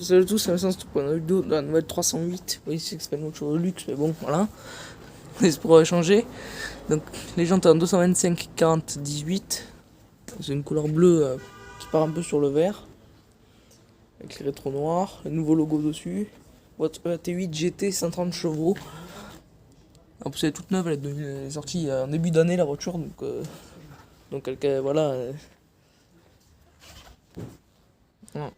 Salut à tous, c'est Vincent, c'est pour une vidéo de la nouvelle 308. Oui, c'est que c'est pas une voiture de luxe, mais bon, voilà. C'est pour changer. Donc, les jantes en 225 40 18. C'est une couleur bleue qui part un peu sur le vert. Avec les rétros noirs, le nouveau logo dessus. Boîte EAT8 GT 130 chevaux. En plus, elle est toute neuve, elle est sortie en début d'année la voiture. Donc voilà. Voilà.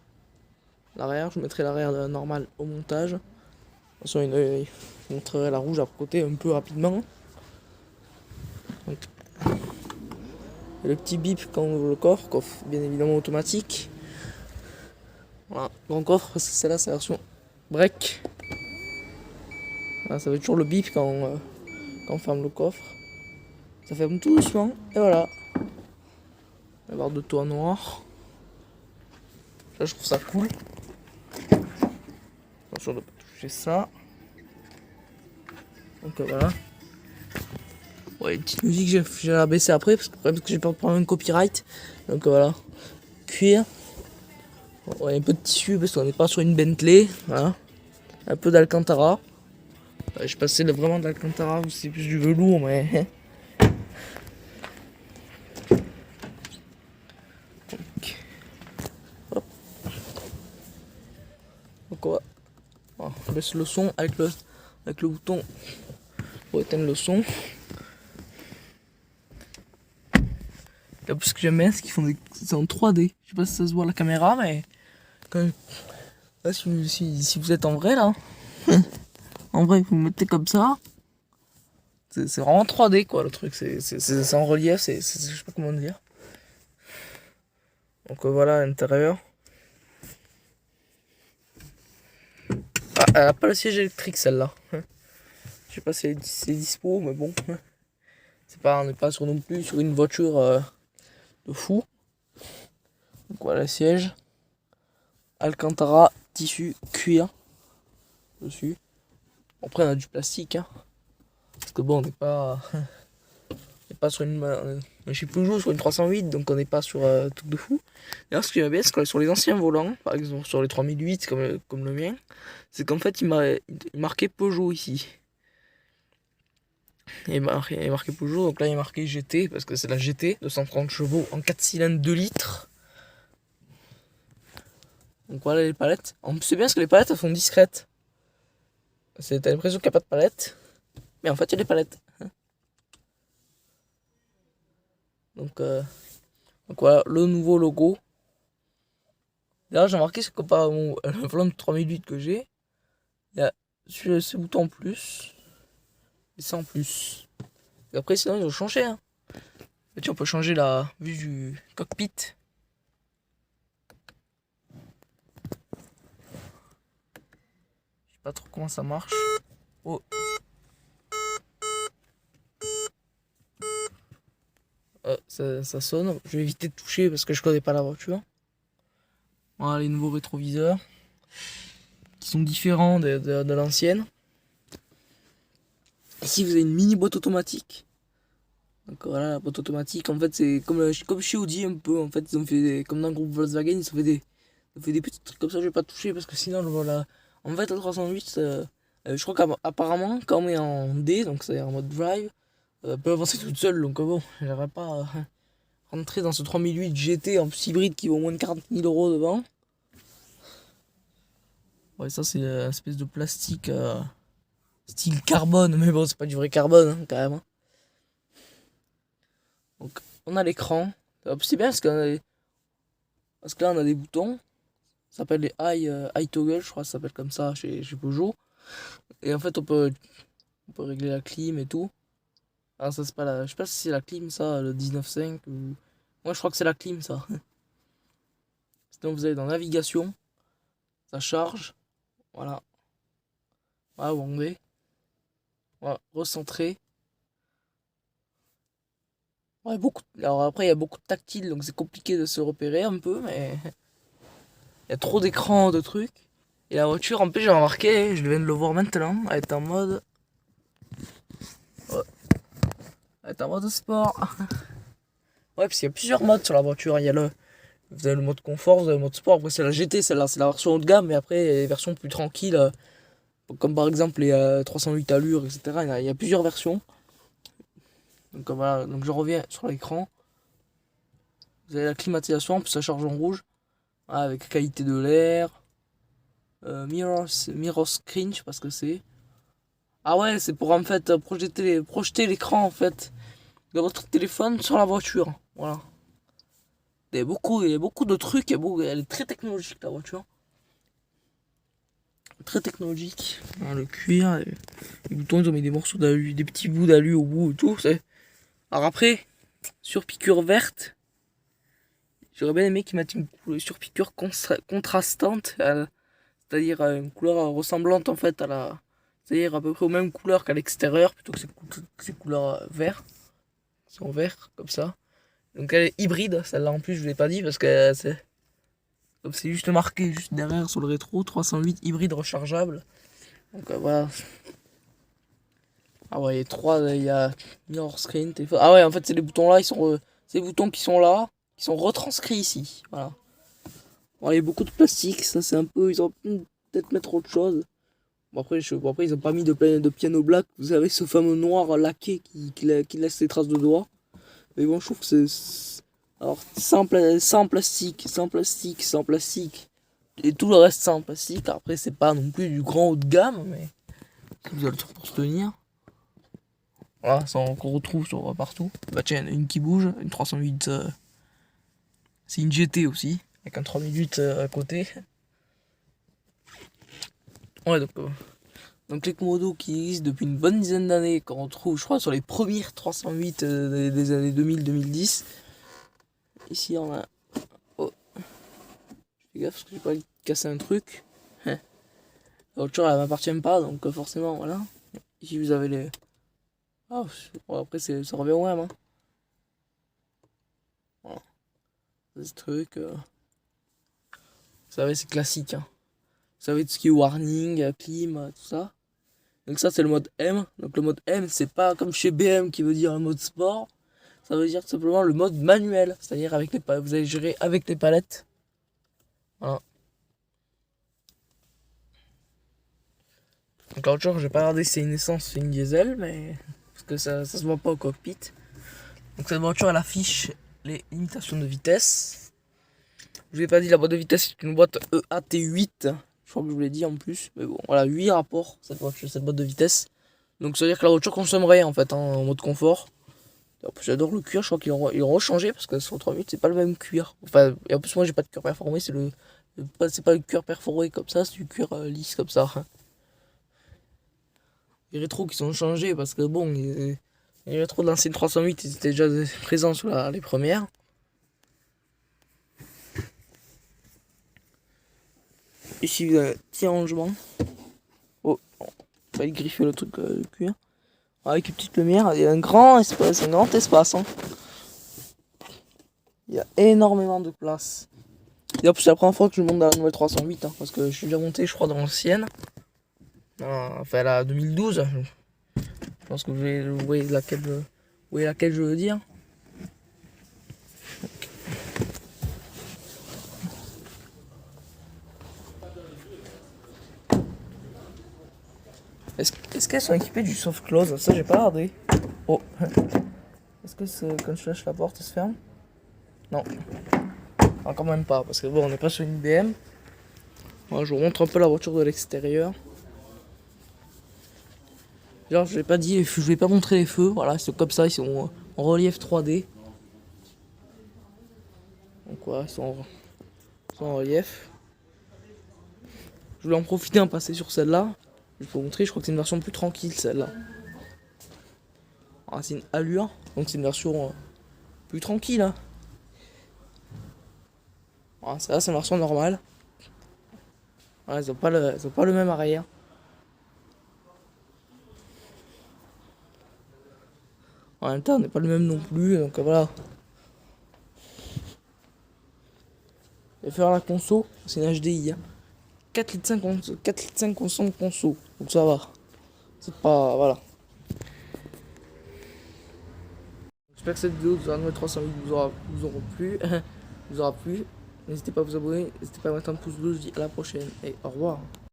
L'arrière, je mettrai l'arrière normal au montage. De toute façon, je montrerai la rouge à côté un peu rapidement. Donc, le petit bip quand on ouvre le coffre bien évidemment automatique. Voilà, grand coffre, parce que celle-là c'est la version break. Voilà, ça fait toujours le bip quand on ferme le coffre. Ça ferme tout doucement, et voilà. La barre de toit noir. Là je trouve ça cool. Attention de ne pas toucher ça. Donc voilà. Ouais, une petite musique, j'ai la baisser après parce que j'ai peur de prendre un copyright. Donc voilà. Cuir. Ouais, un peu de tissu parce qu'on n'est pas sur une Bentley. Voilà. Un peu d'Alcantara. Je passais vraiment d'Alcantara, c'est plus du velours, mais. Hop. Donc on baisse le son avec le bouton pour éteindre le son. En plus, ce que j'aime bien, c'est qu'ils font c'est en 3D. Je sais pas si ça se voit à la caméra, mais là, si vous êtes en vrai là, en vrai, vous mettez comme ça. C'est vraiment 3D quoi le truc. C'est en relief, je sais pas comment dire. Donc voilà à l'intérieur. Ah, elle a pas le siège électrique celle-là. Je sais pas si c'est dispo, mais bon. On n'est pas non plus sur une voiture de fou. Donc voilà le siège. Alcantara, tissu, cuir. Dessus. Après on a du plastique. Hein. Parce que bon, on n'est pas sur une. Chez Peugeot sur une 308, donc on n'est pas sur un truc de fou. D'ailleurs, ce qui est bien, c'est que sur les anciens volants, par exemple sur les 3008 comme le mien, c'est qu'en fait il marquait Peugeot ici. Il est marqué Peugeot, donc là il est marqué GT, parce que c'est la GT, 230 chevaux en 4 cylindres 2 litres. Donc voilà les palettes. En plus c'est bien parce que les palettes elles sont discrètes. T'as l'impression qu'il n'y a pas de palettes, mais en fait il y a des palettes. Donc voilà le nouveau logo. D'ailleurs j'ai remarqué que comparé à le volant de 3008 que j'ai, il y a ce bouton en plus et ça en plus. Et après sinon ils ont changé. Hein. Et tu on peut changer la vue du cockpit. Je sais pas trop comment ça marche. Oh. Ça sonne. Je vais éviter de toucher parce que je connais pas la voiture. Voilà les nouveaux rétroviseurs qui sont différents de l'ancienne. Ici vous avez une mini boîte automatique. Donc voilà la boîte automatique. En fait c'est comme chez Audi un peu. En fait ils ont fait comme dans le groupe Volkswagen ils ont fait des petits trucs comme ça. Je vais pas toucher parce que sinon voilà. En fait la 308 je crois qu'apparemment quand on est en D donc c'est en mode drive. Elle peut avancer toute seule donc bon j'aimerais pas rentrer dans ce 3008 GT en plus hybride qui vaut moins de 40 000 € devant. Ouais, ça c'est une espèce de plastique style carbone, mais bon, c'est pas du vrai carbone hein, quand même. Hein. Donc, on a l'écran. C'est bien parce que là on a des boutons. Ça s'appelle les eye toggle, je crois que ça s'appelle comme ça chez Peugeot. Et en fait, on peut régler la clim et tout. Ah, ça c'est pas la. Je sais pas si c'est la clim ça, le 19.5 ou. Moi je crois que c'est la clim ça. Sinon vous allez dans navigation, ça charge. Voilà. Voilà où on est. Voilà, recentrer. Ouais, alors après, il y a beaucoup de tactile, donc c'est compliqué de se repérer un peu, mais il y a trop d'écrans, de trucs. Et la voiture, en plus, j'ai remarqué, je viens de le voir maintenant, elle est en mode. Ouais, elle est en mode sport. Ouais, parce qu'il y a plusieurs modes sur la voiture. Il y a Vous avez le mode confort, vous avez le mode sport. Après, c'est la GT, celle-là, c'est la version haut de gamme. Mais après, il y a les versions plus tranquilles, comme par exemple les 308 allures, etc. Il y a plusieurs versions. Donc voilà, donc je reviens sur l'écran. Vous avez la climatisation, puis ça charge en rouge. Voilà, avec qualité de l'air. Mirror screen, je sais pas ce que c'est. Ah ouais, c'est pour en fait projeter l'écran en fait de votre téléphone sur la voiture. Voilà. Il y a beaucoup de trucs, elle est très technologique la voiture. Très technologique. Voilà, le cuir, les boutons, ils ont mis des morceaux d'alu, des petits bouts d'alu au bout et tout. Alors après, surpiqûre verte. J'aurais bien aimé qu'ils mettent une surpiqûre contrastante, c'est-à-dire une couleur ressemblante en fait à la. C'est-à-dire à peu près aux mêmes couleurs qu'à l'extérieur, plutôt que ces couleurs vert. Ils sont verts, comme ça. Donc elle est hybride, celle-là en plus je vous l'ai pas dit parce que c'est juste marqué juste derrière sur le rétro, 308 hybride rechargeable. Donc voilà. Ah ouais, il y a mirror screen, téléphone. Ah ouais, en fait c'est les boutons là, c'est les boutons qui sont là, qui sont retranscrits ici. Voilà. Bon, il y a beaucoup de plastique, ça c'est un peu, ils ont peut-être mettre autre chose. Bon après, après ils ont pas mis de piano black, vous savez ce fameux noir laqué qui laisse les traces de doigts. Mais bon, je trouve que c'est. Alors, sans plastique, sans plastique, sans plastique. Et tout le reste sans plastique. Après, c'est pas non plus du grand haut de gamme, mais vous avez le truc pour se tenir. Voilà, ça on retrouve sur partout. Bah tiens, une qui bouge, une 308. C'est une GT aussi, avec un 3008 à côté. Ouais, donc les Komodo qui existent depuis une bonne dizaine d'années, qu'on retrouve, je crois, sur les premières 308 des années 2000-2010. Ici, on a. Oh, fais gaffe parce que j'ai pas envie de casser un truc. La voiture, elle m'appartient pas, donc forcément, voilà. Ici, vous avez les. Ah, bon, après, ça revient au même. Hein. Voilà. Ce truc. Vous savez, c'est classique. Hein. Vous savez, tout ce qui est warning, clim, tout ça. Donc, ça, c'est le mode M. Donc, le mode M, c'est pas comme chez BM qui veut dire un mode sport. Ça veut dire tout simplement le mode manuel. C'est-à-dire, avec vous allez gérer avec les palettes. Voilà. Donc la voiture, j'ai pas regardé si c'est une essence ou une diesel, mais parce que ça se voit pas au cockpit. Donc cette voiture, elle affiche les limitations de vitesse. Je vous ai pas dit, la boîte de vitesse c'est une boîte EAT8. Je crois que je vous l'ai dit en plus, mais bon, voilà, 8 rapports cette boîte de vitesse. Donc ça veut dire que la voiture consomme rien en fait, hein, en mode confort. En plus, j'adore le cuir, je crois qu'ils ont rechangé parce que sur 3008 c'est pas le même cuir. Enfin, et en plus moi j'ai pas de cuir perforé, c'est pas le cuir perforé comme ça, c'est du cuir lisse comme ça. Les rétros qui sont changés parce que bon, les rétros de l'ancienne 308 ils étaient déjà présents sur les premières. Ici vous avez un petit rangement. Oh, ça va griffer le truc de cuir. Avec une petite lumière, il y a un grand espace, hein. Il y a énormément de place. Et en plus c'est la première fois que je monte dans la nouvelle 308 hein, parce que je suis déjà monté je crois dans l'ancienne. Enfin la 2012. Je pense que vous voyez laquelle je veux dire. Est-ce qu'elles sont équipées du soft close? Ça j'ai pas regardé. Oh. Est-ce que quand je lâche la porte, elle se ferme? Non. Non, quand même pas, parce que bon, on n'est pas sur une BM. Moi, je vous montre un peu la voiture de l'extérieur. Genre, je vais pas montrer les feux. Voilà, ils sont comme ça, ils sont en relief 3D. Donc voilà, ils sont en relief. Je voulais en profiter en passer sur celle-là. Je vais vous montrer, je crois que c'est une version plus tranquille celle-là. Ah, c'est une allure, donc c'est une version plus tranquille. Hein. Voilà, celle-là c'est une version normale. Voilà, ils ont pas le même arrière. En même temps, on n'est pas le même non plus, donc voilà. Et faire la conso, c'est une HDI. Hein. 4,5 litres conso de conso, donc ça va. C'est pas. Voilà. J'espère que cette vidéo de la 308 vous aura plu. vous aura plu. N'hésitez pas à vous abonner, n'hésitez pas à mettre un pouce bleu, je vous dis à la prochaine et au revoir.